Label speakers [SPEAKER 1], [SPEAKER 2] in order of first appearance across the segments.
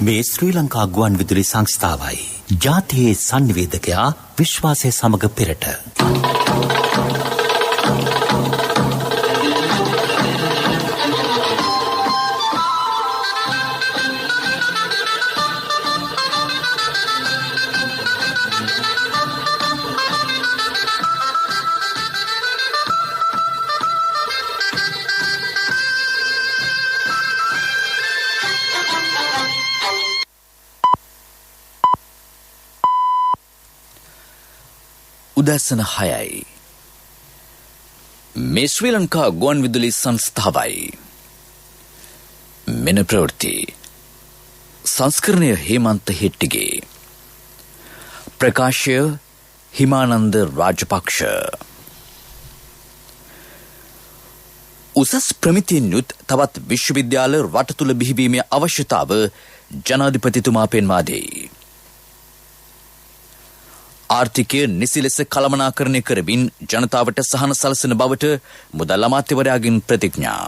[SPEAKER 1] මේ ශ්‍රී ලංකා ගුවන් විදුලි සංස්ථාවයි. ජාතියේ සංනිවේදකයා විශ්වාසය සමග පෙරට.
[SPEAKER 2] උදැසන 6යි. මේ ශ්‍රී ලංකා ගුවන් විදුලි සංස්ථාවයි. මෙන ප්‍රවෘත්ති සංස්කරණය හේමන්ත හෙට්ටිගේ. ප්‍රකාශය හිමානන්ද රාජපක්ෂ. උසස් ප්‍රමිතියෙන් යුත් තවත් විශ්වවිද්‍යාල රට තුළ බිහිවීමේ අවශ්‍යතාව ජනාධිපතිතුමා පෙන්වා දෙයි. ආර්ථිකය නිසි ලෙස කළමනාකරණය කරමින් ජනතාවට සහන සලසන බවට මුදල් අමාත්‍යවරයාගෙන් ප්‍රතිඥා.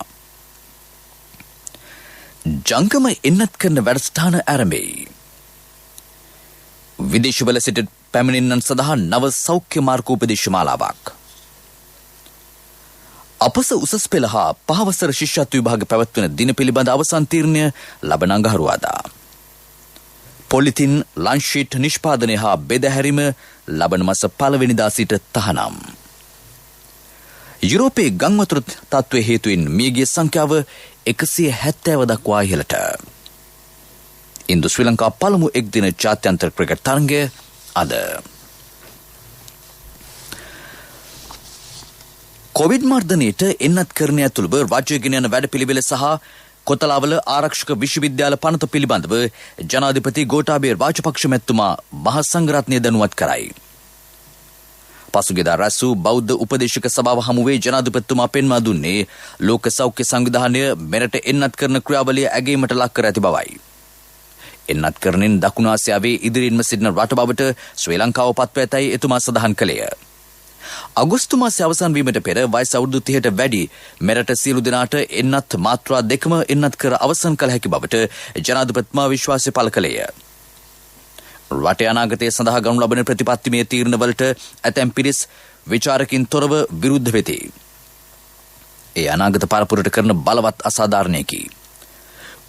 [SPEAKER 2] ජංගම එන්නත් කරන වැඩසටහන ආරම්භයි. විදේශවල සිට පැමිණෙන්නන් සඳහා නව සෞඛ්‍ය මාර්ගෝපදේශ මාලාවක්. අපස උසස් පෙළ හා පහවසර ශිෂ්‍යත්ව විභාග පැවැත්වෙන දින පිළිබඳ අවසන් තීරණය ලබන අඟහරුවාදා. පොලිතින් ලන්ෂීට් නිෂ්පාදනය හා බෙදහැරීම ලබන මස 1 වෙනිදා සිට තහනම්. යුරෝපයේ ගංවතුර තත්ත්වයේ හේතුවෙන් මියගිය සංඛ්‍යාව 170 දක්වා ඉහළට. ඉන්දු ශ්‍රී ලංකා පළමු එක්දින ජාත්‍යන්තර ක්‍රිකට් තරගය අද. කොවිඩ් මර්ධනයට එන්නත් කරණය ඇතුළුව රාජ්‍ය ගෙන යන වැඩපිළිවෙල සහ කොතලාවල ආරක්ෂක විශ්වවිද්‍යාල පනත පිළිබඳව ජනාධිපති ගෝඨාභය රාජපක්ෂ මැතිතුමා මහ සංඝරත්නය දැනුවත් කරයි. පසුගියදා රැස් වූ බෞද්ධ උපදේශක සභාව හමුවේ ජනාධිපතිතුමා පෙන්වා දුන්නේ ලෝක සෞඛ්‍ය සංවිධානය මෙරට එන්නත් කරන ක්‍රියාවලිය ඇගීමට ලක් කර ඇති බවයි. එන්නත් කරණයෙන් දකුණු ආසියාවේ ඉදිරියෙන්ම සිටින රට බවට ශ්‍රී ලංකාව පත්ව ඇතැයි එතුමා සඳහන් කළේය. අගෝස්තු මාසයේ අවසන් වීමට පෙර වයස අවුරුදු 30ට වැඩි මෙරට සියලු දෙනාට එන්නත් මාත්‍රා දෙකම එන්නත් කර අවසන් කළ හැකි බවට ජනාධිපතිතුමා විශ්වාසය පළ කළේය. රටේ අනාගතය සඳහා ගනු ලබන ප්‍රතිපත්තිමය තීරණවලට ඇතැම් පිරිස් විචාරකින් තොරව විරුද්ධ වෙති. ඒ අනාගත පරපුරට කරන බලවත් අසාධාරණයකි.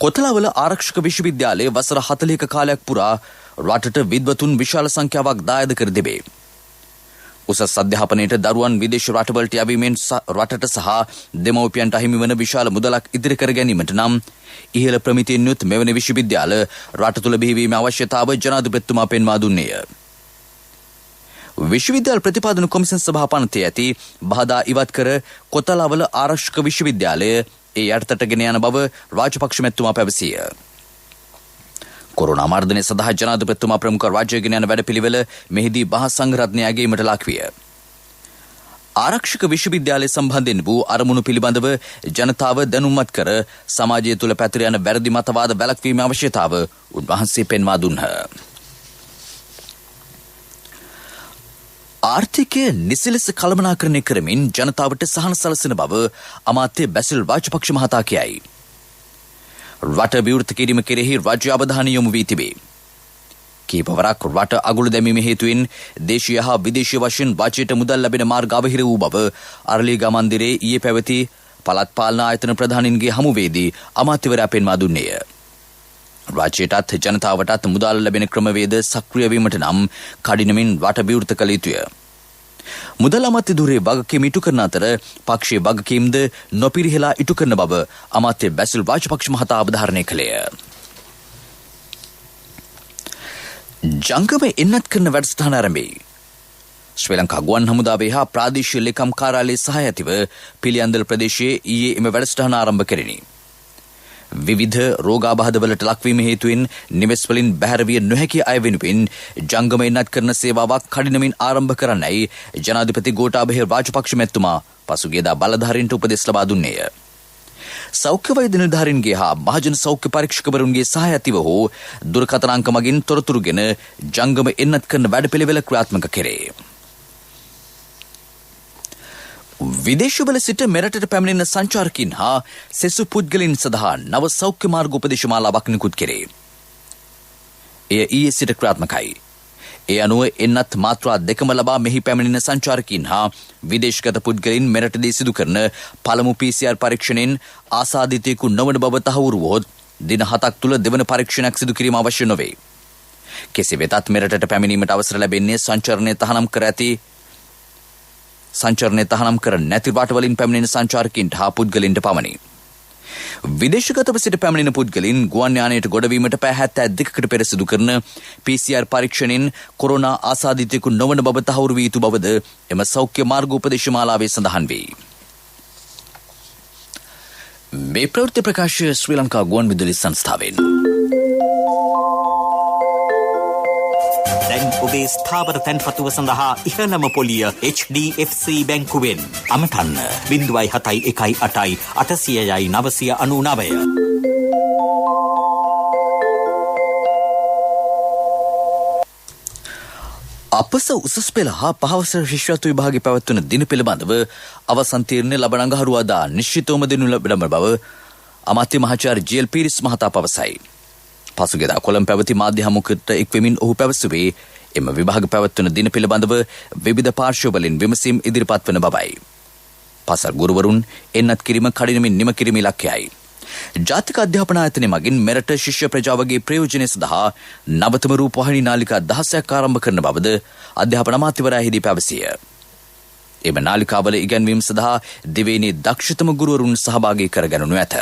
[SPEAKER 2] කොතලාවල ආරක්ෂක විශ්වවිද්‍යාලයේ වසර 40ක කාලයක් පුරා රටට විද්වතුන් විශාල සංඛ්‍යාවක් දායද කර තිබේ. උසස් අධ්‍යාපනයට දරුවන් විදේශ රටවලට යැවීමෙන් රටට සහ දෙමව්පියන්ට අහිමි වන විශාල මුදලක් ඉදිරි කර ගැනීමට නම් ඉහළ ප්‍රමිතියෙන් යුත් මෙවැනි විශ්වවිද්‍යාල රට තුළ බිහිවීමේ අවශ්‍යතාව ජනාධිපතිතුමා පෙන්වා දුන්නේය. විශ්වවිද්‍යාල ප්‍රතිපාදන කොමිසම් සභා පනතේ ඇති බහදා ඉවත් කර කොතලාවල ආරක්ෂක විශ්වවිද්‍යාලය ඒ යටතට ගෙන යන බව රාජපක්ෂ මැතිතුමා පැවසිය. කොරෝනා මර්ධනය සඳහා ජනාධිපතිතුමා ප්‍රමුඛ රාජ්‍ය ගෙන යන වැඩපිළිවෙල මෙහිදී මහා සංඝරත්නය ඇගීමට ලක්විය. ආරක්ෂක විශ්වවිද්‍යාලය සම්බන්ධයෙන් වූ අරමුණු පිළිබඳව ජනතාව දැනුම්මත් කර සමාජය තුළ පැතිර යන වැරදි මතවාද වැළැක්වීමේ අවශ්‍යතාව උන්වහන්සේ පෙන්වා දුන්හ. ආර්ථිකය නිසි ලෙස කළමනාකරණය කරමින් ජනතාවට සහන සලසන බව අමාත්‍ය බැසිල් රාජපක්ෂ මහතා කියයි. රට විවෘත කිරීම කෙරෙහි රාජ්‍ය අවධානය යොමු වී තිබේ. කීපවරක් රට අගුළු දැමීම හේතුවෙන් දේශීය හා විදේශීය වශයෙන් වාචයට මුදල් ලැබෙන මාර්ග අවහිර වූ බව අරලියගා මන්දිරයේ ඊයේ පැවති පළාත් පාලන ආයතන ප්‍රධානීන්ගේ හමුවේදී අමාත්‍යවරයා පෙන්වා දුන්නේය. රාජ්‍යයටත් ජනතාවටත් මුදල් ලැබෙන ක්‍රමවේද සක්‍රිය වීමට නම් කඩිනමින් රට විවෘත කළ යුතුය. මුදල් අමාත්‍ය ධුරයේ වගකීම් ඉටු කරන අතර පක්ෂයේ වගකීම්ද නොපිරිහෙලා ඉටු කරන බව අමාත්‍ය බැසිල් රාජපක්ෂ මහතා අවධාරණය කළේය. ජංගම එන්නත් කරන වැඩසටහන ආරම්භයි. ශ්‍රී ලංකා ගුවන් හමුදාවේ හා ප්‍රාදේශීය ලේකම් කාර්යාලයේ සහාය ඇතිව පිළියන්දල ප්‍රදේශයේ ඊයේ එම වැඩසටහන ආරම්භ කෙරිණි. විවිධ රෝගාබාධවලට ලක්වීම හේතුවෙන් නිවෙස් වලින් බැහැර විය නොහැකි අය වෙනුවෙන් ජංගම එන්නත් කරන සේවාවක් කඩිනමින් ආරම්භ කරන්නයි ජනාධිපති ගෝඨාභය රාජපක්ෂ මැතිතුමා පසුගියදා බලධාරීන්ට උපදෙස් ලබා දුන්නේය. සෞඛ්‍ය වෛද්‍ය නිලධාරීන්ගේ හා මහජන සෞඛ්‍ය පරීක්ෂකවරුන්ගේ සහාය ඇතිව හෝ දුරකථන අංක මගින් තොරතුරුගෙන ජංගම එන්නත් කරන වැඩපිළිවෙල ක්‍රියාත්මක කෙරේ. විදේශවල සිට මෙරටට පැමිණෙන සංචාරකින් හා සෙසු පුද්ගලයන් සඳහා නව සෞඛ්‍ය මාර්ග උපදේශ මාලාවක් නිකුත් කෙරේ. එය ඊයේ සිට ක්‍රියාත්මකයි. ඒ අනුව එන්නත් මාත්‍රා දෙකම ලබා මෙහි පැමිණෙන සංචාරකීන් හා විදේශගත පුද්ගලයින් මෙරටදී සිදු කරන පළමු PCR පරීක්ෂණයෙන් ආසාදිතයෙකු නොවන බව තහවුරු වුවහොත් දින 7ක් තුළ දෙවන පරීක්ෂණයක් සිදු කිරීම අවශ්‍ය නොවේ. කෙසේ වෙතත් මෙරටට පැමිණීමට අවසර ලැබෙන්නේ සංචාරණය තහනම් කර නැති රටවලින් පැමිණෙන සංචාරකීන්ට හා පුද්ගලයින්ට පමණි. විදේශගතව සිට පැමිණෙන පුද්ගලයින් ගුවන් යානයට ගොඩවීමට පැය 72කට පෙර සිදු කරන PCR පරීක්ෂණයෙන් කොරෝනා ආසාදිතයෙකු නොවන බව තහවුරු වී යුතු බවද එම සෞඛ්‍ය මාර්ගෝපදේශ මාලාවේ සඳහන් වේ. මේ ප්‍රවෘත්ති ප්‍රකාශය ශ්‍රී ලංකා ගුවන් විදුලි සංස්ථාවෙන්.
[SPEAKER 1] දැන් ඔබේ ස්ථාවර තැන්පතුව සඳහා ඉහළම පොලිය HDFC බැංකුවෙන්. අමතන්න 0.71 800
[SPEAKER 2] අපස උසස් පෙළ හා පහවසර ශිෂ්‍යත්ව විභාගයේ පැවැත්වන දින පිළිබඳව අවසන් තීරණය ලබන අඟහරුවාදා නිශ්චිතවම දෙනු ලබන බව අමාත්‍ය මහාචාර්ය ජී.එල්. පීරිස් මහතා පවසයි. පසුගියදා කොළඹ පැවති මාධ්‍ය හමුවකට එක්වෙමින් ඔහු පැවසුවේ එම විභාග පැවැත්වන දින පිළිබඳව විවිධ පාර්ශ්වවලින් විමසීම් ඉදිරිපත් වන බවයි. පාසල් ගුරුවරුන් එන්නත් කිරීම කඩිනමින් නිම කිරීම ඉලක්කයයි. ජාතික අධ්‍යාපන ආයතනය මගින් මෙරට ශිෂ්‍ය ප්‍රජාවගේ ප්‍රයෝජනය සඳහා නවතම රූපවාහිනී නාලිකා 10ක් ආරම්භ කරන බවද අධ්‍යාපන අමාත්‍යවරයා එහිදී පැවසිය. එම නාලිකාවල ඉගැන්වීම සඳහා දෙවේනි දක්ෂතම ගුරුවරුන් සහභාගී කරගනු ඇත.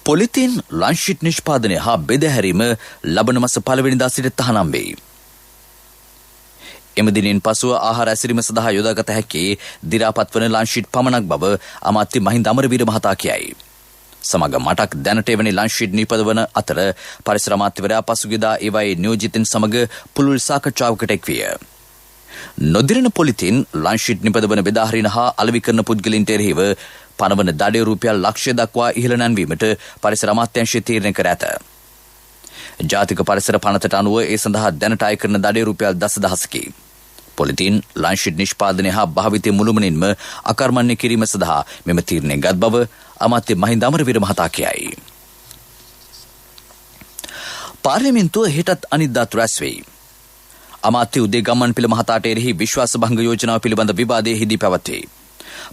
[SPEAKER 2] පොලිතීන් ලන්ෂිට් නිෂ්පාදනය හා බෙදහැරීම ලබන මස 1 වෙනිදා සිට තහනම් වෙයි. එම දිනෙන් පසුව ආහාර ඇසිරීම සඳහා යොදාගත හැකි දි รา පත් වන ලන්ෂිට් පමණක් බව අමාත්‍ය මහින්ද අමරවීර මහතා කියයි. සමග මටක් දැනට එවැනි ලන්ෂිට් නිපදවන අතර පරිසර අමාත්‍යවරයා පසුගියදා ඒවායේ නියෝජිතින් සමග පුළුල් සාකච්ඡාවකට එක්විය. නොදිරණ පොලිතීන් ලන්ෂිට් නිපදවන බෙදාහරින හා අලෙවි කරන පුද්ගලයින්ට එරෙහිව පනවන දඩය රුපියල් ලක්ෂය දක්වා ඉහළ නැන්වීමට පරිසර අමාත්‍යාංශය තීරණය කර ඇත. ජාතික පරිසර පනතට අනුව ඒ සඳහා දැනට අය කරන දඩය රුපියල් 10,000කි. පොලිතීන් ලන්ෂිට් නිෂ්පාදනය හා භාවිතය මුළුමනින්ම අකර්මණ්‍ය කිරීම සඳහා මෙම තීරණය ගත් බව අමාත්‍ය මහින්ද අමරවීර මහතා කියයි. පාර්ලිමේන්තුව හෙටත් අනිද්දාත් රැස් වෙයි. අමාත්‍ය උදේ ගම්මන්පිල මහතාට එරෙහි විශ්වාස භංග යෝජනාව පිළිබඳ විවාදයේදී පැවැත්වේ.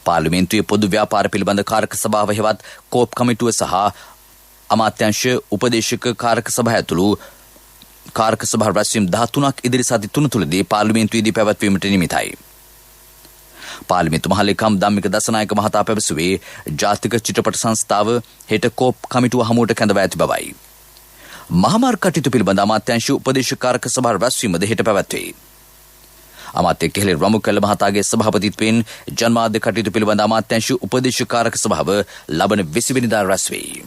[SPEAKER 2] පාර්ලිමේන්තුවේ පොදු ව්‍යාපාර පිළිබඳ කාරක සභාව හෙවත් කෝප් කමිටුව සහ අමාත්‍යාංශ උපදේශක කාරක සභාව ඇතුළු කාරක සභා රැස්වීම් 13ක් ඉදිරි සති 3 තුළදී පාර්ලිමේන්තුවේදී පැවැත්වීමට නියමිතයි. පාර්ලිමේන්තු මහලේකම් ධම්මික දසනායක මහතා පැවසුවේ ජාතික චිත්‍රපට සංස්ථාව හෙට කෝප් කමිටුව හමුවට කැඳවා ඇති බවයි. මහමාර්ග කටයුතු පිළිබඳ අමාත්‍යාංශ උපදේශක කාරක සභා රැස්වීමද හෙට පැවැත්වේ. අමාත්‍ය කෙහෙල් රමුකැල්ල මහතාගේ සභාපතිත්වයෙන් ජනමාධ්‍ය කටයුතු පිළිබඳ අමාත්‍යාංශ උපදේශක කාරක සභාව ලබන 20 වෙනිදා රැස් වෙයි.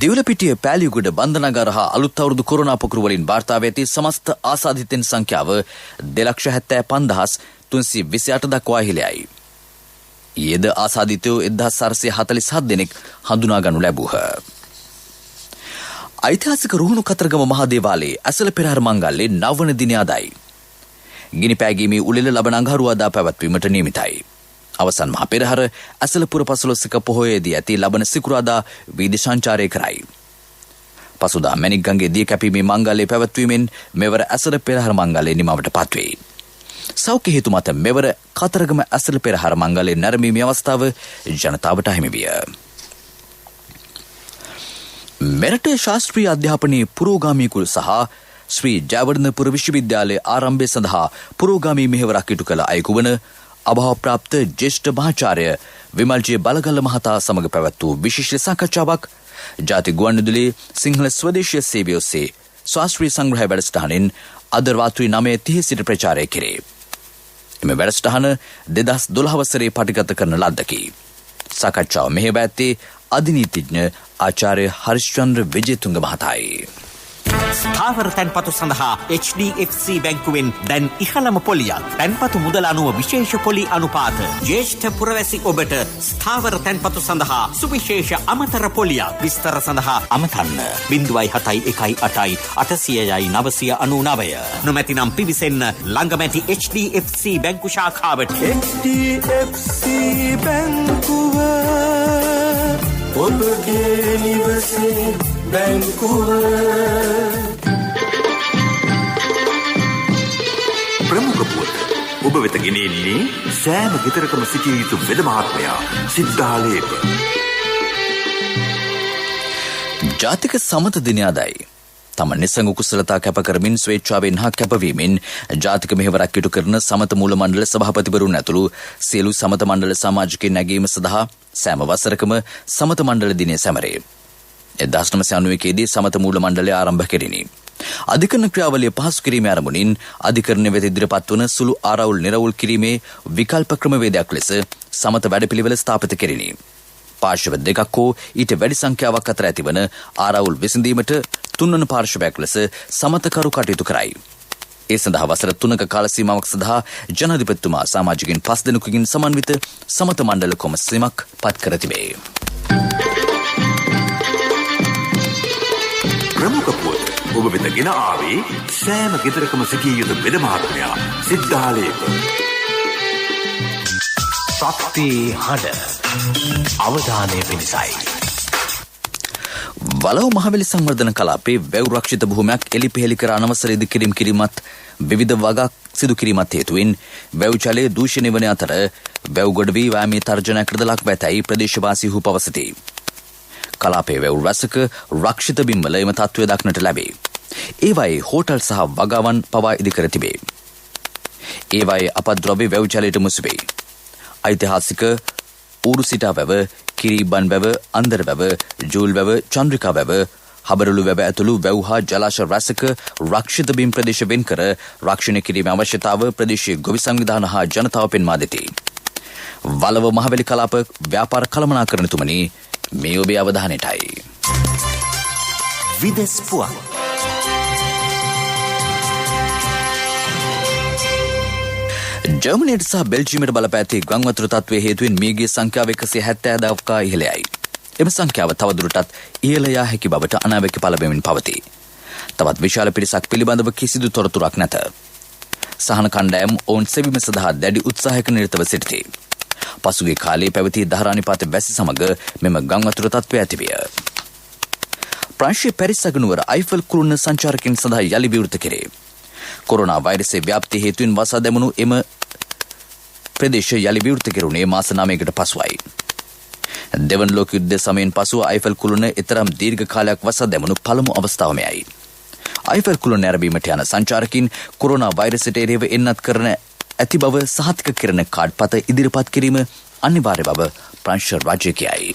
[SPEAKER 2] දිවුලපිටිය පෑලියගොඩ බන්ධනාගාර හා අලුත් අවුරුදු කොරෝනා පොකුරු වලින් වාර්තා වී ඇති සමස්ත ආසාදිතයන් සංඛ්‍යාව 2,75,328 දක්වා ඉහළයි. ඊයේද ආසාදිතයෝ 1,447 දෙනෙක් හඳුනා ගනු ලැබුහ. ඓතිහාසික රුහුණු කතරගම මහා දේවාලයේ ඇසළ පෙරහර මංගල්‍යයේ 9 වන දිනය අදයි. ගිනි පෑගීමේ උළෙල ලබන අඟහරුවාදා පැවැත්වීමට නියමිතයි. අවසන් මහ පෙරහර ඇසළ පුර 15ක පොහොයේදී ඇති ලබන සිකුරාදා වීදි සංචාරය කරයි. පසුදා මැණික්ගඟේ දී කැපීමේ මංගල්‍යය පැවැත්වීමෙන් මෙවර ඇසළ පෙරහර මංගල්‍යය නිමවට පත්වේ. සෞඛ්‍ය හේතු මත මෙවර කතරගම ඇසළ පෙරහර මංගල්‍යය නැරඹීමේ අවස්ථාව ජනතාවට අහිමි විය. මෙරට ශාස්ත්‍රීය අධ්‍යාපනයේ පුරෝගාමීකු සහ ශ්‍රී ජයවර්ධනපුර විශ්වවිද්‍යාලයේ ආරම්භය සඳහා පුරෝගාමී මෙහෙවරක් ඉටු කළ අයෙකු වන අභාවප්‍රාප්ත ජ්‍යෙෂ්ඨ මහාචාර්ය විමල්ජේ බලගල්ල මහතා සමග පැවැත් වූ විශේෂ සාකච්ඡාවක් ජාතික ගුවන්විදුලියේ සිංහල ස්වදේශීය සේවය ඔස්සේ ශාස්ත්‍රීය සංග්‍රහය වැඩසටහනින් අද රාත්‍රී 9:30 සිට ප්‍රචාරය කෙරේ. එම වැඩසටහන 2012 වසරේ පටිගත කරන ලද්දකි. සාකච්ඡාව මෙහෙව ඇත්තේ අධිනීතිඥ ආචාර්ය හරිශ්චන්ද්‍ර විජේතුංග මහතායි.
[SPEAKER 1] ස්ථාවර තැන්පතු සඳහා HDFC බැංකුවෙන් දැන් ඉහළම පොලියක්. තැන්පතු මුදල අනුව විශේෂ පොලි අනුපාත. ජ්‍යෙෂ්ඨ පුරවැසි ඔබට ස්ථාවර තැන්පතු සඳහා සුවිශේෂ අමතර පොලියක්. විස්තර සඳහා අමතන්න 0.71 නොමැතිනම් පිවිසෙන්න ළඟමැති HDFC බැංකු ශාඛාවට.
[SPEAKER 3] HDFC බැංකුව ඔබගේ නිවසේ බැංකුව
[SPEAKER 4] ප්‍රමුඛ පුවත ඔබ වෙත ගෙනෙන්නේ සෑම ගෙදරකම සිටිය යුතු වෙද මහත්මයා සිද්ධාලේප.
[SPEAKER 2] ජාතික සමත දිනය අදයි. තම නිසංග කුසලතා කැප කරමින් ස්වේච්ඡාවෙන් හා කැපවීමෙන් ජාතික මෙහෙවරක් ඉටු කරන සමත මූල මණ්ඩල සභාපතිවරුන් ඇතුළු සියලු සමත මණ්ඩල සමාජිකයන් නැගීම සඳහා සෑම වසරකම සමත මණ්ඩල දිනය සැමරේ. 1991 දී සමත මූල මණ්ඩලය ආරම්භ කෙරිණි. අධිකරණ ක්‍රියාවලිය පහසු කිරීමේ අරමුණින් අධිකරණ වෙත ඉදිරිපත් වන සුළු ආරවුල් නිරවුල් කිරීමේ විකල්ප ක්‍රමවේදයක් ලෙස සමත වැඩපිළිවෙල ස්ථාපිත කෙරිණි. පාර්ශව දෙකක් හෝ ඊට වැඩි සංඛ්‍යාවක් අතර ඇතිවන ආරවුල් විසඳීමට තුන්වන පාර්ශවයක් ලෙස සමතකරු කටයුතු කරයි. ඒ සඳහා වසර 3ක කාල සීමාවක් සඳහා ජනාධිපතිතුමා සමාජිකයන් 5 දෙනෙකුගෙන් සමන්විත සමත මණ්ඩල කොමසීමක් පත් කර තිබේ.
[SPEAKER 4] ප්‍රමුඛ පුවත ඔබ වෙත ගෙන ආවේ සෑම ගෙදරකම සිටිය යුතු වෙද මහත්මයා සිද්ධාලේප.
[SPEAKER 5] සත්‍යයේ හඬ අවධානය පිණිසයි.
[SPEAKER 2] වලව මහවැලි සංවර්ධන කලාපේ වැව් රක්ෂිත භූමියක් එලිපෙහෙලි කර අනවසර ඉදිකිරීම කිරීමත් විවිධ වගක් සිදු කිරීමත් හේතුවෙන් වැව් ජලය දූෂණය වන අතර වැව් ගොඩ වී වෑමේ තර්ජනයකට ලක් ඇතැයි ප්‍රදේශවාසීහු පවසති. කලාපේ වැව් රැසක රක්ෂිත බිම්වල එම තත්ත්වය දක්නට ලැබේ. ඒවායේ හෝටල් සහ වගාවන් පවා ඉදිකර තිබේ. ඒවායේ අපද්‍රව්‍ය වැව් ජලයට මුසු වේ. ඓතිහාසික ඌරුසිටා වැව, කිරිබන් වැව, අන්දර වැව, ජූල් වැව, චන්ද්‍රිකා වැව, හබරලු වැව ඇතුළු වැව් හා ජලාශ රැසක රක්ෂිත බිම් ප්‍රදේශ වෙන් කර රක්ෂණය කිරීමේ අවශ්‍යතාව ප්‍රදේශීය ගොවි සංවිධාන හා ජනතාව පෙන්වා දෙති. වලව මහවැලි කලාප ව්‍යාපාර කළමනාකරණතුමනි, මේ ඔබේ අවධානයටයි.
[SPEAKER 1] විදෙස් පුවත්.
[SPEAKER 2] ජර්මනියට සහ බෙල්ජියමට බලපෑති ගංවතුර තත්ත්වයේ හේතුවෙන් මියගිය සංඛ්‍යාව 170 දක්වා ඉහළ යයි. එම සංඛ්‍යාව තවදුරටත් ඉහළ යා හැකි බවට අනාවැකි පළබෙමින් පවතී. තවත් විශාල පිරිසක් පිළිබඳව කිසිදු තොරතුරක් නැත. සහන කණ්ඩායම් ඔවුන් සෙවීම සඳහා දැඩි උත්සාහයක නිරතව සිටිති. පසුගිය කාලයේ පැවති දහරානිපාත වැසි සමග මෙම ගංවතුර තත්ත්වය ඇතිවිය. ප්‍රංශයේ පැරිස් අගනුවර අයිෆල් කුළුණ සංචාරකයන් සඳහා යලි විවෘත කෙරේ. කොරෝනා වෛරසයේ ව්‍යාප්තිය හේතුවෙන් වසා දැමුණු එම ප්‍රදේශ යලි විවෘත කෙරුණේ මාස 9කට පසුවයි. දෙවන ලෝක යුද්ධ සමයෙන් පසුව අයිෆල් කුළුණ එතරම් දීර්ඝ කාලයක් වසා දැමුණු පළමු අවස්ථාව මෙයයි. අයිෆල් කුළුණ නැරඹීමට යන සංචාරකින් කොරෝනා වෛරසයට එරෙහිව එන්නත් කරන ඇති බව සහතික කරන කාඩ් පත ඉදිරිපත් කිරීම අනිවාර්ය බව ප්‍රංශ රාජ්‍ය කියයි.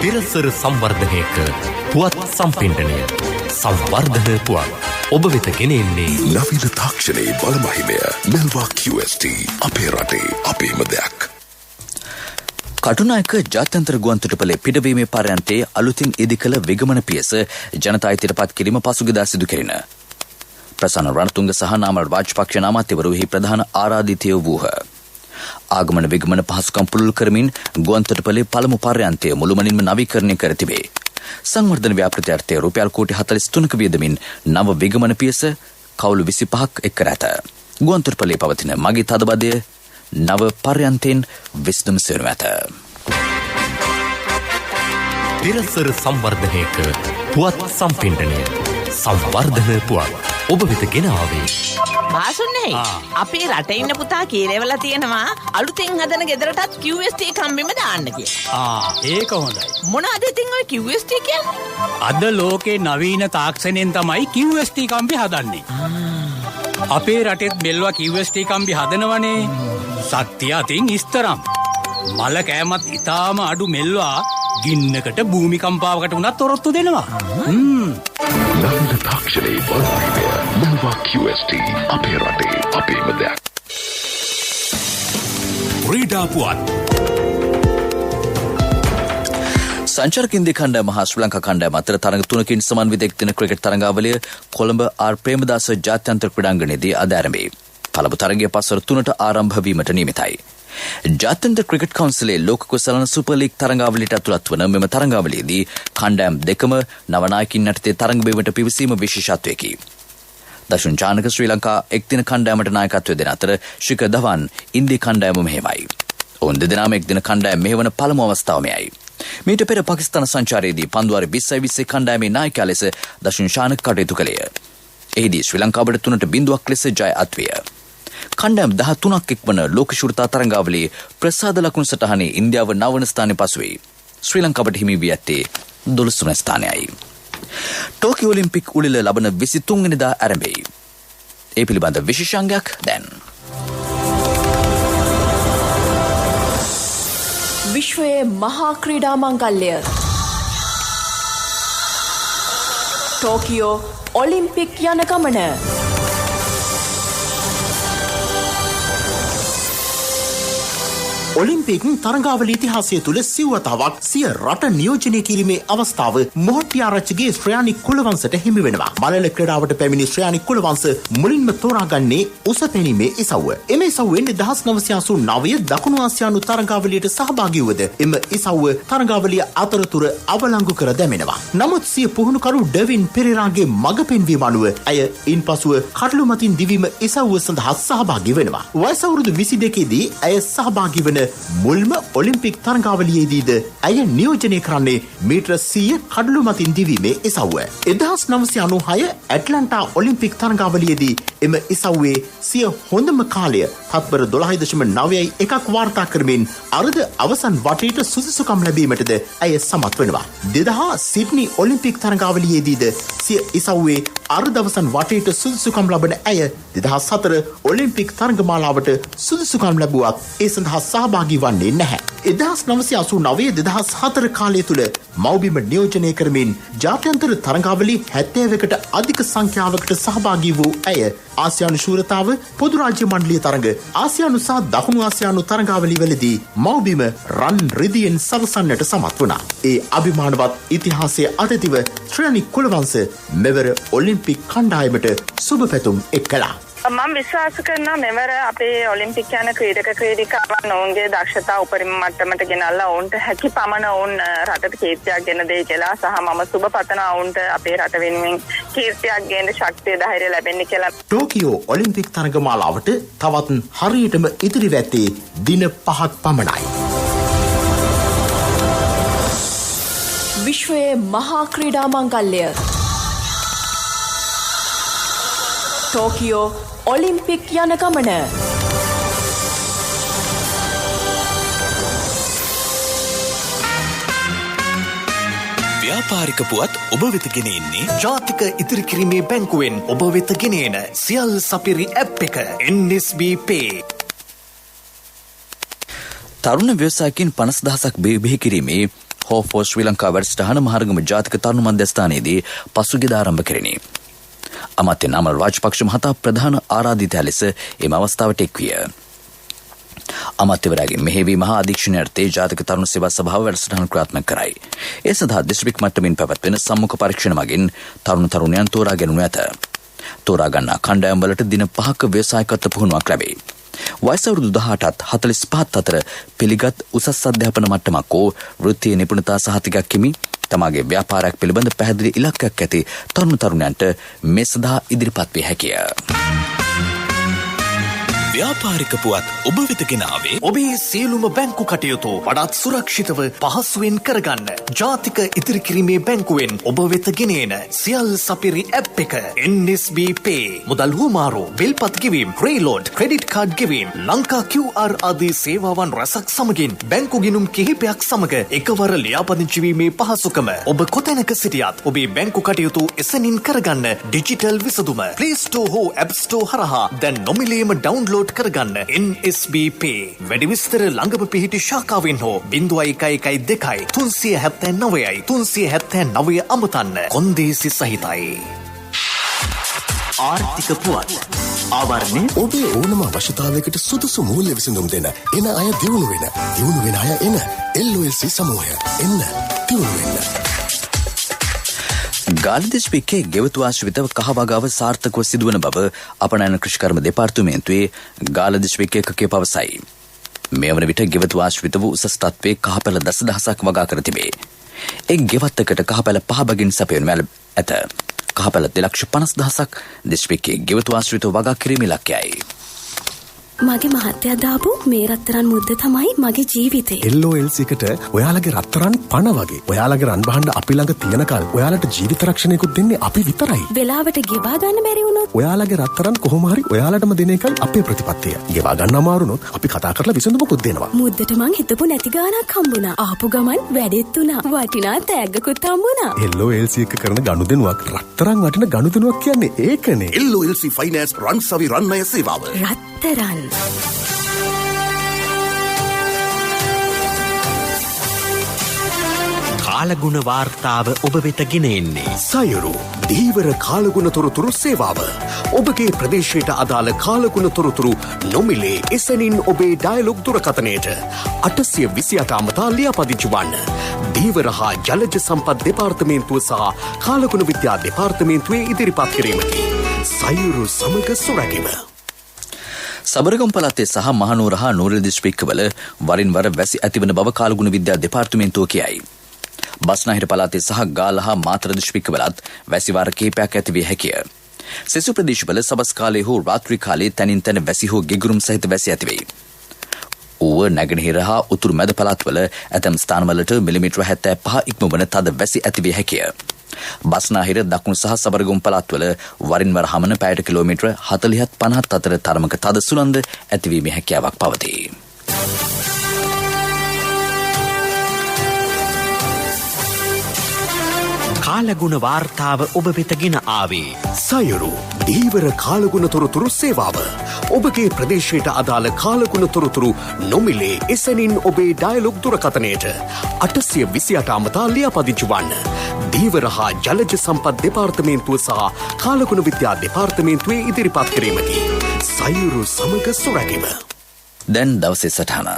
[SPEAKER 5] පිරසර සංවර්ධනයක පුවත් සම්පින්ඩනය සංවර්ධන පුවත් ඔබ වෙත ගෙනෙන්නේ
[SPEAKER 6] නවීන තාක්ෂණයේ බලමහිමය මෙල්වා QST අපේ රටේ අපේම දෙයක්.
[SPEAKER 2] කටුනායක ජාත්‍යන්තර ගුවන්තොටුපළේ පිටවීමේ පර්යන්තයේ අලුතින් ඉදිකළ විගමන පියස ජනතා ඉදිරිපත් කිරීම පසුගියදා සිදු කෙරිණ. ප්‍රසන්න රණතුංග සහ නාමල් රාජපක්ෂ නාමාත්‍යවරුහි ප්‍රධාන ආරාධිතයෝ වූහ. ආගමන විගමන පහසුකම් පුළුල් කරමින් ගුවන්තොටුපළේ පළමු පර්යන්තය මුළුමනින්ම නවීකරණය කර තිබේ. සංවර්ධන ව්‍යාපෘති රුපියල් කෝටි 43ක වියදමින් නව විගමන පියස කවුළු 25ක් එක් කර ඇත. ගුවන්තොටුපළේ පවතින මගී තදබදය නව පර්යන්තයෙන් විසඳුම් සෙවනු ඇත.
[SPEAKER 5] පිරසර සංවර්ධනයක පුවත් සම්පින්ඩනය සංවර්ධන පුවත් ඔබ වෙත ගෙන ආවේ
[SPEAKER 7] බාසුන්නේ අපේ රටේ ඉන්න පුතා කීරේවලා තියෙනවා අලුතෙන් හදන ගෙදරටත් QST කම්බිම දාන්න කියලා.
[SPEAKER 8] ඒක හොඳයි.
[SPEAKER 7] මොනවද ඉතින් ඔය QST කියන්නේ?
[SPEAKER 8] අද ලෝකේ නවීන තාක්ෂණයෙන් තමයි QST කම්බි හදන්නේ. අපේ රටෙත් මෙල්වා QST කම්බි හදනවනේ. ශක්තිය අතින් ඉස්තරම්. මල කෑමත් ඉතාම අඩු මෙල්වා ගින්නකට භූමිකම්පාවකට උනත් තොරොත්තු දෙනවා.
[SPEAKER 6] නවීන තාක්ෂණයේ බලමහිමය මෙල්වා QST අපේ රටේ අපේම දෙයක්.
[SPEAKER 5] ක්‍රීඩා පුවත්
[SPEAKER 2] සංචාරකින් දෙකණ්ඩායම හා ශ්‍රී ලංකා කණ්ඩායම අතර තරඟ 3කින් සමන්විත එක්දින ක්‍රිකට් තරඟාවලිය කොළඹ ආර් ප්‍රේමදාස ජාත්‍යන්තර ක්‍රීඩාංගණයේදී අද ආරම්භයි. පළමු තරඟය පස්වර 3ට ආරම්භ වීමට නියමිතයි. ජාත්‍යන්තර ක්‍රිකට් කවුන්සිලේ ලෝක කුසලන සුපර් ලීග් තරඟාවලියට ඇතුළත් වන මෙම තරඟාවලියේදී කණ්ඩායම් දෙකම නවනායකින් යටතේ තරඟ බිමට පිවිසීම විශේෂත්වයකි. දශුන් චානක ශ්‍රී ලංකා එක්දින කණ්ඩායමට නායකත්වය දෙන අතර ශිඛර් ධවන් ඉන්දිය කණ්ඩායම මෙහෙමයි. ඔවුන් දෙදෙනාම එක් දින කණ්ඩායම මෙහෙවන පළමු අවස්ථාව මෙයයි. මීට පෙර පාකිස්තාන සංචාරයේදී පන්දුවාරි 2020 කණ්ඩායමේ නායකයා ලෙස දෂුන් ශානක් කටයුතු කළේය. එහිදී ශ්‍රී ලංකාවට 3-0 ලෙස ජය අත්විය. කණ්ඩායම් 13ක් එක්වන ලෝක ශූරතා තරඟාවලියේ ප්‍රසාද ලකුණු සටහනේ ඉන්දියාව 9 වන ස්ථානයේ පසුවේ. ශ්‍රී ලංකාවට හිමි වී ඇත්තේ 12 වන ස්ථානයයි. ටෝකියෝ ඔලිම්පික් උළෙල ලබන 23 වෙනිදා ආරම්භයි. ඒ පිළිබඳ විශේෂාංගයක් දැන්.
[SPEAKER 9] විශ්වයේ මහා ක්‍රීඩා මංගල්‍ය ටෝකියෝ ඔලිම්පික් යන ගමන.
[SPEAKER 10] ඔලිම්පික් තරඟාවලි ඉතිහාසය තුළ සිව්වතාවක් සිය රට නියෝජනය කිරීමේ අවස්ථාව මොහොට්ටිආරච්චිගේ ශ්‍රයානික් කුලවංශට හිමි වෙනවා. මලල ක්‍රීඩාවට පැමිණි ශ්‍රයානික් කුලවංශ මුලින්ම තෝරාගන්නේ උස පෙනීමේ ඉසව්ව. එම ඉසව්වෙන් 1989 දකුණු ආසියානු තරඟාවලියට සහභාගී වූද එම ඉසව්ව තරඟාවලිය අතරතුර අවලංගු කර දැමෙනවා. නමුත් සිය පුහුණුකරු ඩෙවින් පෙරේරාගේ මඟ පෙන්වීම අනුව ඇය ඉන්පසුව කඩළු මතින් දිවීම ඉසව්ව සඳහා සහභාගී වෙනවා. වයස අවුරුදු 22 දී ඇය සහභාගී වන මුල්ම ඔලිම්පික් තරඟාවලියේදීද ඇය නියෝජනය කරන්නේ මීටර 100 කඩළු මතින් දිවීමේ ඉසව්ව. 1996 ඇට්ලන්ටා ඔලිම්පික් තරඟාවලියේදී එම ඉසව්වේ සිය හොඳම කාලය තත්පර 12.91ක් වාර්තා කරමින් අර්ධ අවසන් වටේට සුදුසුකම් ලැබීමටද ඇය සමත් වෙනවා. 2000 සිඩ්නි ඔලිම්පික් තරඟාවලියේදීද සිය ඉසව්වේ අර්ධ අවසන් වටේට සුදුසුකම් ලබන ඇය 2004 ඔලිම්පික් තරඟමාලාවට සුදුසුකම් ලැබුවත් ඒ සඳහා සහභාගී වන්නේ නැහැ. 1989-2004 කාලය තුල මව්බිම නියෝජනය කරමින් ජාත්‍යන්තර තරඟාවලි 70කට අධික සංඛ්‍යාවකට සහභාගී වූ ඇය ආසියානු ශූරතාව පොදු රාජ්‍ය මණ්ඩලීය තරඟ ආසියානු සහ දකුණු ආසියානු තරඟාවලි වලදී මව්බිම රන් රිදියෙන් සවසන්නට සමත් වුණා. ඒ අභිමානවත් ඉතිහාසයේ අතතිව ශ්‍රයානික් කුලවංශ මෙවර ඔලිම්පික් කණ්ඩායමට සුබ පැතුම් එක් කළා.
[SPEAKER 11] මම විශ්වාස කරනවා මෙවර අපේ ඔලිම්පික් යන ක්‍රීඩක ක්‍රීඩිකාවන් ඔවුන්ගේ දක්ෂතා උපරිම මට්ටමට ගෙනල්ලා ඔවුන්ට හැකි පමණ ඔවුන් රටට කීර්තියක් ගෙන දෙයි කියලා සහ මම සුබ පතනවා ඔවුන්ට අපේ රට වෙනුවෙන් කීර්තියක් ගේන්න ශක්තිය ධෛර්යය ලැබෙන්නේ කියලා.
[SPEAKER 10] ටෝකියෝ ඔලිම්පික් තරඟමාලාවට තවත් හරියටම ඉදිරි වැත්තේ දින 5ක් පමණයි.
[SPEAKER 9] විශ්වයේ මහා ක්‍රීඩා මංගල්‍ය ටෝකියෝ ඔලිම්පික් යන ගමන.
[SPEAKER 12] ව්‍යාපාරික පුවත් ඔබ වෙත ගෙන එන්නේ ජාතික ඉතිරි කිරීමේ බැංකුවෙන් ඔබ වෙත ගෙන එන සියල් සපිරි ඇප් එක NSB Pay.
[SPEAKER 2] තරුණ ව්‍යවසායකින් 50,000ක් බිහි කිරීමේ හෝෆෝ ශ්‍රී ලංකා වැඩසටහන මහරගම ජාතික තරුණ මධ්‍යස්ථානයේදී පසුගියදා ආරම්භ කෙරිණි. අමාත්‍ය නාමල් රාජපක්ෂ මහතා ප්‍රධාන ආරාධිතයා ලෙස එම අවස්ථාවට එක්විය. අමාත්‍යවරයාගේ මෙහෙයවීම හා අධීක්ෂණයර්ථේ ජාතික තරුණ සේවා සභාව වැඩසටහන ක්‍රියාත්මක කරයි. ඒ සඳහා දිස්ත්‍රික් මට්ටමින් පැවැත්වෙන සම්මුඛ පරීක්ෂණ මගින් තරුණ තරුණයන් තෝරා ගැනුණු ඇත. තෝරා ගන්නා කණ්ඩායම් වලට දින 5ක ව්‍යවසායකත්ව පුහුණුවක් ලැබේ. වයස අවුරුදු 18ත් 45 අතර පිළිගත් උසස් අධ්‍යාපන මට්ටමක් හෝ වෘත්තීය නිපුණතා සහතිකයක් හිමි තමාගේ ව්‍යාපාරයක් පිළිබඳ පැහැදිලි ඉලක්කයක් ඇති තරුණ තරුණයන්ට මේ සඳහා ඉදිරිපත් විය හැකිය.
[SPEAKER 12] ව්‍යාපාරික පුවත් ඔබ වෙත ගෙන ආවේ ඔබේ සියලුම බැංකු කටයුතු වඩාත් සුරක්ෂිතව පහසුවෙන් කරගන්න ජාතික ඉතිරි කිරීමේ බැංකුවෙන් ඔබ වෙත ගෙන එන සියල් සපිරි ඇප් එක NSB Pay. මුදල් හුමාරු, බිල්පත් ගෙවීම්, ක්‍රේලෝඩ්, ක්‍රෙඩිට් කාඩ් ගෙවීම්, ලංකා QR ආදී සේවාවන් රැසක් සමගින් බැංකු ගිණුම් කිහිපයක් සමග එකවර ලියාපදිංචි වීමේ පහසුකම ඔබ කොතැනක සිටියත් ඔබේ බැංකු කටයුතු එසැනින් කරගන්න ඩිජිටල් විසඳුම Play Store හෝ App Store හරහා දැන් නොමිලේම ඩවුන්ලෝඩ් කරගන්න NSB Pay. වැඩි විස්තර ළඟම පිහිටි ශාඛාවෙන් හෝ 0112 379යි 379 අමතන්න. කොන්දේසි සහිතයි.
[SPEAKER 10] ආර්ථික පුවත් ආවරණය
[SPEAKER 6] ඔබේ ඕනම අවශ්‍යතාවයකට සුදුසු මූල්‍ය විසඳුම් දෙන එන අය දියුණු වෙන අය එන LOLC සමූහය එන්න දියුණු වෙන්න.
[SPEAKER 2] ගාල්දිස්පිකේ ගෙවතු ආශ්‍රිතව කහවගාව සාර්ථකව සිදුවන බව අපනයන කෘෂිකර්ම දෙපාර්තමේන්තුවේ ගාල්දිස්පිකේ එකකේ පවසයි. මේ වන විට ගෙවතු ආශ්‍රිත වූ උසස් තත්ත්වයේ කහපැල දසදහසක් වගා කර තිබේ. එක් ගෙවත්තකට කහපැල 5 බැගින් සපයනු ඇත. කහපැල 2,50,000ක් දිස්පිකේ ගෙවතු ආශ්‍රිතව වගා කිරීමේ ඉලක්කයයි.
[SPEAKER 13] මගේ මහත්තයා දාපු මේ රත්තරන් මුද්ද තමයි මගේ ජීවිතේ.
[SPEAKER 6] LOLC එකට ඔයාලගේ රත්තරන් පණ වගේ. ඔයාලගේ රන් බහන්න අපි ළඟ තියනකල් ඔයාලට ජීවිත රක්ෂණයකුත් දෙන්නේ අපි විතරයි.
[SPEAKER 13] වෙලාවට ගෙවා ගන්න බැරි වුණොත්
[SPEAKER 6] ඔයාලගේ රත්තරන් කොහොම හරි ඔයාලටම දෙන එකයි අපේ ප්‍රතිපත්තිය. ගෙවා ගන්න අමාරුනොත් අපි කතා කරලා විසඳුමකුත් දෙනවා.
[SPEAKER 13] මුද්දට මං හිතපු නැති ගාණක් හම්බුණා. ආපු ගමන් වැඩෙත් උනා. වටිනා තෑග්ගකුත් හම්බුණා.
[SPEAKER 6] LOLC එක කරන ගනුදෙනුවක් රත්තරන් වටින ගනුදෙනුවක් කියන්නේ ඒකනේ. LOLC ෆයිනෑන්ස් රන් සවි රන් ණය සේවාව.
[SPEAKER 13] රත්තරන්
[SPEAKER 1] කාලගුණ වාර්තාව ඔබ වෙත ගෙන එන්නේ
[SPEAKER 6] සයුරු දීවර කාලගුණ තොරතුරු සේවාව. ඔබගේ ප්‍රදේශයට අදාළ කාලගුණ තොරතුරු නොමිලේ එසැනින් ඔබේ ඩයලොග් දුරකථනයට 828 අමතා ලියාපදිංචි වන්න. දීවර හා ජලජ සම්පත් දෙපාර්තමේන්තුව සහ කාලගුණ විද්‍යා දෙපාර්තමේන්තුවේ ඉදිරිපත් කිරීමකි. සයුරු සමග සුරැකීම.
[SPEAKER 2] සබරගම් පළාතේ සහ මහනුවර හා නුවර දිස්ත්‍රික්කවල වරින් වර වැසි ඇතිවන බව කාලගුණ විද්‍යා දෙපාර්තමේන්තුව කියයි. බස්නාහිර පළාතේ සහ ගාල්ල හා මාතර දිස්ත්‍රික්කවලත් වැසි වාර කිහිපයක් ඇති විය හැකිය. සෙසු ප්‍රදේශවල සවස් කාලයේ හෝ රාත්‍රී කාලයේ තනින් තන වැසි හෝ ගෙගුරුම් සහිත වැසි ඇති වෙයි. ඌව නැගෙනහිර හා උතුරු මැද පළාත්වල ඇතැම් ස්ථානවලට මිලිමීටර 75 ඉක්මවන තද වැසි ඇති විය හැකිය. බස්නාහිර දකුණු සහ සබරගම් පළාත්වල වරින් වර හමන පැයට කිලෝමීටර 40-50 අතර තරමක තද සුළංද ඇතිවීමේ හැකියාවක් පවතී.
[SPEAKER 1] කාලගුණ වාර්තාව ඔබ වෙත ගෙන ආවේ
[SPEAKER 6] සයුරු දීවර කාලගුණ තොරතුරු සේවාව. ඔබගේ ප්‍රදේශයට අදාළ කාලගුණ තොරතුරු නොමිලේ එසැනින් ඔබේ ඩයලොග් දුරකථනයට 828 අමතා ලියාපදිංචි වන්න. දීවර හා ජලජ සම්පත් දෙපාර්තමේන්තුව සහ කාලගුණ විද්‍යා දෙපාර්තමේන්තුවේ ඉදිරිපත් කිරීමකි. සයුරු සමග සුරැකීම.
[SPEAKER 2] දැන් දවසේ සටහන.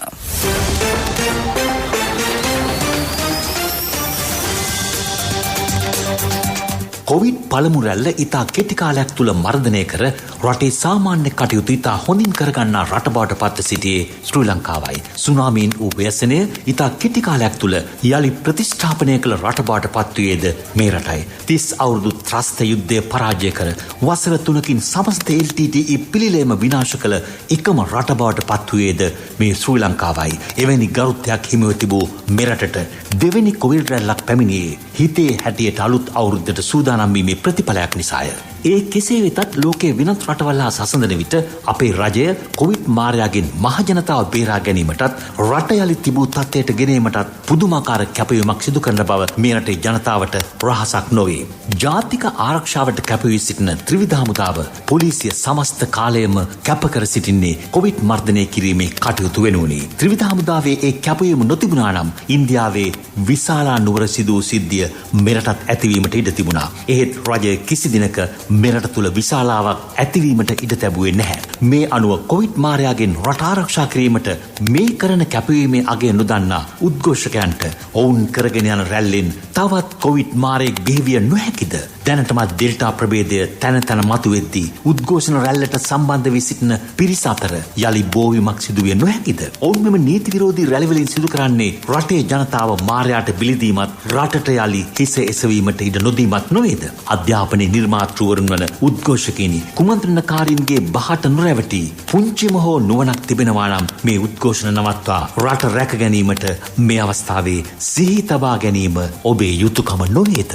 [SPEAKER 12] කොවිඩ් පළමු රැල්ල ඉතා කෙටි කාලයක් තුළ මර්ධනය කර රටේ සාමාන්‍ය කටයුතු ඉතා හොඳින් කරගන්නා රට බවට පත්ව සිටියේ ශ්‍රී ලංකාවයි. සුනාමීන් වූ ව්‍යසනය ඉතා කෙටි කාලයක් තුළ යළි ප්‍රතිෂ්ඨාපනය කළ රට බවට පත්වයේද මේ රටයි. 30 අවුරුදු ත්‍රස්ත යුද්ධය පරාජය කර වසර 3කින් සමස්ත LTTE පිළිලේම විනාශ කළ එකම රට බවට පත්වයේද මේ ශ්‍රී ලංකාවයි. එවැනි ගරුත්වයක් හිමිව තිබූ මෙරටට දෙවැනි කොවිඩ් රැල්ලක් පැමිණියේ හිතේ හැටියට අලුත් අවුරුද්දට සූදානම් වීමේ ප්‍රතිඵලයක් නිසාය. ඒ කෙසේ වෙතත් ලෝකයේ වෙනත් රටවල් හා සසඳන විට අපේ රජය කොවිඩ් මාරයාගෙන් මහජනතාව බේරා ගැනීමටත් රට යලි තිබූ තත්ත්වයට ගෙනීමටත් පුදුමාකාර කැපවීමක් සිදු කරන බව මේ රටේ ජනතාවට රහසක් නොවේ. ජාතික ආරක්ෂාවට කැපවී සිටින ත්‍රිවිධ හමුදාව පොලිසිය සමස්ත කාලයම කැප කර සිටින්නේ කොවිඩ් මර්ධනය කිරීමේ කටයුතු වෙනුවනි. ත්‍රිවිධ හමුදාවේ ඒ කැපවීම නොතිබුණා නම් ඉන්දියාවේ විශාලා නුවර සිදු සිද්ධිය මෙරටත් ඇතිවීමට ඉඩ තිබුණා. එහෙත් රජය කිසි දිනක මෙරට තුළ විශාලාවක් ඇතිවීමට ඉඩ තැබුවේ නැහැ. මේ අනුව කොවිඩ් මාරයාගෙන් රට ආරක්ෂා කිරීමට මේ කරන කැපවීමේ අගය නොදන්නා උද්ඝෝෂකයන්ට ඔවුන් කරගෙන යන රැල්ලෙන් තවත් කොවිඩ් මාරයෙක් බිහිවිය නොහැකිද? දැනටමත් ඩෙල්ටා ප්‍රභේදය තැන තැන මතුවෙද්දී උද්ඝෝෂණ රැල්ලට සම්බන්ධ වී සිටින පිරිස අතර යලි බෝවීමක් සිදුවිය නොහැකිද? ඔවුන් මෙම නීති විරෝධී රැළිවලින් සිදු කරන්නේ රටේ ජනතාව මාරයාට බිලිදීමත් රටට යලි හිස එසවීමට ඉඩ නොදීමත් නොවේද? අධ්‍යාපනයේ නිර්මාතෘවරුන් වන උද්ඝෝෂකයිනි කුමන්ත්‍රණකාරීන්ගේ බහට නොරැවටි පුංචිම හෝ නුවණක් තිබෙනවා නම් මේ උද්ඝෝෂණ නවත්වා රට රැක ගැනීමට මේ අවස්ථාවේ සිහි තබා ගැනීම ඔබේ යුතුයකම නොවේද?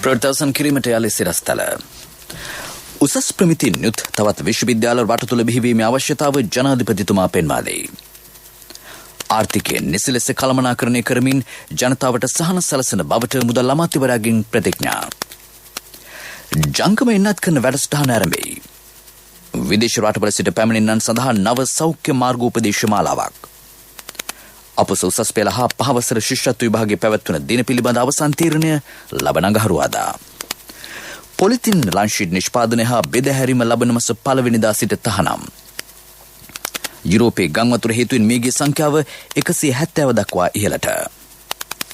[SPEAKER 2] ප්‍රවර්තන කිරීමට යාලේ සිරස්තල උසස් ප්‍රමිතින් යුත් තවත් විශ්වවිද්‍යාල රට තුළ බිහිවීමේ අවශ්‍යතාව ජනාධිපතිතුමා පෙන්වා දෙයි. ආර්ථිකය නිසි ලෙස කළමනාකරණය කරමින් ජනතාවට සහන සලසන බවට මුදල් අමාත්‍යවරයාගෙන් ප්‍රතිඥා. ජංගම එන්නත් කරන වැඩසටහන ආරම්භයි. විදේශ රටවල සිට පැමිණෙන්නන් සඳහා නව සෞඛ්‍ය මාර්ගෝපදේශ මාලාවක්. අපොස උසස් පෙළ හා පහවසර ශිෂ්‍යත්ව විභාගයේ පැවැත්වන දින පිළිබඳ අවසන් තීරණය ලබන අඟහරුවාදා. පොලිතින් ලන්ෂීට් නිෂ්පාදනය හා බෙදහැරීම ලබන මාස 1 වෙනිදා සිට තහනම්. යුරෝපයේ ගංවතුර හේතුවෙන් මේගේ සංඛ්‍යාව 170 දක්වා ඉහළට.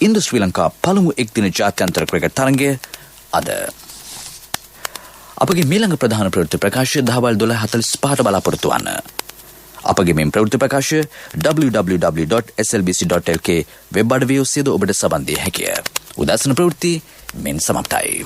[SPEAKER 2] ඉන්දු ශ්‍රී ලංකා පළමු එක්දින ජාත්‍යන්තර ක්‍රිකට් තරගය අද. අපගේ මීළඟ ප්‍රධාන ප්‍රවෘත්ති ප්‍රකාශය දහවල් 12:45ට බලාපොරොත්තු වන්න. අපගේ මෙම ප්‍රවෘත්ති ප්‍රකාශය www.slbc.lk වෙබ් අඩවිය ඔස්සේද ඔබට සබන් දිය හැකිය. උදෑසන ප්‍රවෘත්ති මෙන් සමත්යි.